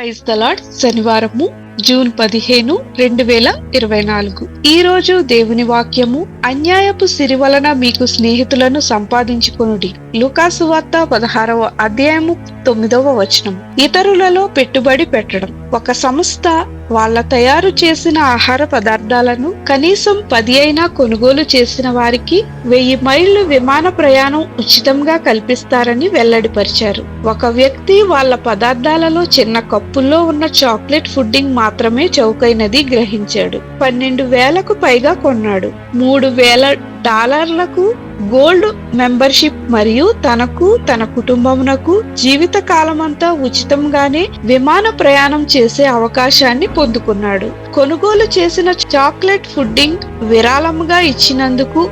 Praise the Lord. శనివారము June 15, 2024. ఈ రోజు దేవుని వాక్యము, అన్యాయపు సిరి వలన మీకు స్నేహితులను సంపాదించుకొనుడి. లూకా సువార్త 16వ అధ్యాయము 9వ వచనం. ఇతరులలో పెట్టుబడి పెట్టడం. ఒక సంస్థ వాళ్ళ తయారు చేసిన ఆహార పదార్థాలను కనీసం 10 అయినా కొనుగోలు చేసిన వారికి 1000 మైళ్లు విమాన ప్రయాణం ఉచితంగా కల్పిస్తారని వెల్లడిపరిచారు. ఒక వ్యక్తి వాళ్ళ పదార్థాలలో చిన్న కప్పుల్లో ఉన్న చాక్లెట్ ఫుడ్డింగ్ మాత్రమే చౌకైనది గ్రహించాడు. 12,000కు పైగా కొన్నాడు. $3,000 గోల్డ్ మెంబర్షిప్ మరియు తనకు, తన కుటుంబమునకు జీవిత కాలమంతా ఉచితంగానే విమాన ప్రయాణం చేసే అవకాశాన్ని పొందుకున్నాడు. కొనుగోలు చేసిన చాక్లెట్ ఫుడ్డింగ్ విరాళముగా ఇచ్చినందుకు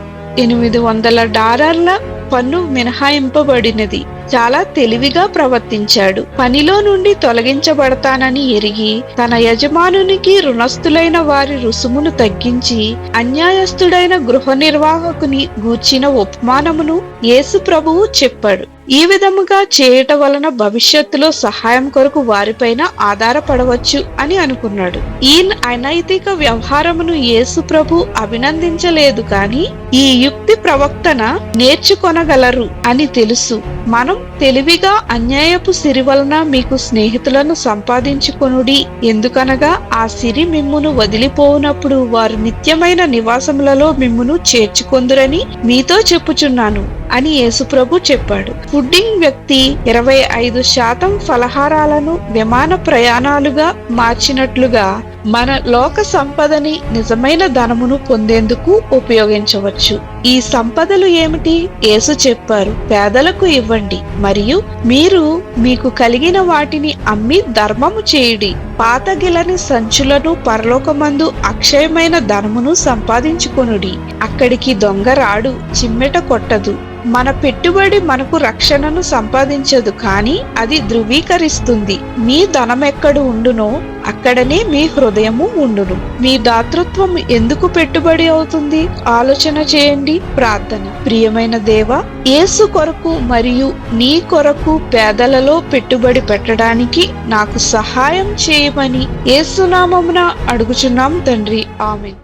$800 పన్ను మినహాయింపబడినది. చాలా తెలివిగా ప్రవర్తించాడు. పనిలో నుండి తొలగించబడతానని ఎరిగి తన యజమానునికి రుణస్థులైన వారి రుసుమును తగ్గించి అన్యాయస్తుడైన గృహ నిర్వాహకుని గూర్చిన ఉపమానమును యేసు ప్రభువు చెప్పాడు. ఈ విధముగా చేయట వలన భవిష్యత్తులో సహాయం కొరకు వారిపైన ఆధారపడవచ్చు అని అనుకున్నాడు. ఈ అనైతిక వ్యవహారమును యేసు ప్రభు అభినందించలేదు, కానీ ఈ యుక్తి ప్రవక్తన నేర్చుకొనగలరు అని తెలుసు. మనం తెలివిగా అన్యాయపు సిరి వలన మీకు స్నేహితులను సంపాదించుకొనుడి. ఎందుకనగా ఆ సిరి మిమ్మును వదిలిపోవునప్పుడు వారు నిత్యమైన నివాసములలో మిమ్మును చేర్చుకొందురని మీతో చెప్పుచున్నాను అని యేసుప్రభు చెప్పాడు. ఫుడ్డింగ్ వ్యక్తి 25% ఫలహారాలను విమాన ప్రయాణాలుగా మార్చినట్లుగా మన లోక సంపదని నిజమైన ధనమును పొందేందుకు ఉపయోగించవచ్చు. ఈ సంపదలు ఏమిటి? యేసు చెప్పారు, పేదలకు ఇవ్వండి మరియు మీరు మీకు కలిగిన వాటిని అమ్మి ధర్మము చేయుడి. పాతగిలని సంచులను పరలోకమందు అక్షయమైన ధనమును సంపాదించుకొనుడి. అక్కడికి దొంగ రాడు, చిమ్మెట కొట్టదు. మన పెట్టుబడి మనకు రక్షణను సంపాదించదు, కానీ అది ధృవీకరిస్తుంది. మీ ధనమెక్కడు ఉండునో అక్కడనే మీ హృదయము ఉండును. మీ దాతృత్వం ఎందుకు పెట్టుబడి అవుతుంది? ఆలోచన చేయండి. ప్రార్థన. ప్రియమైన దేవా, యేసు కొరకు మరియు నీ కొరకు పేదలలో పెట్టుబడి పెట్టడానికి నాకు సహాయం చేయమని యేసు నామమున అడుగుచున్నాం తండ్రి. ఆమేన్.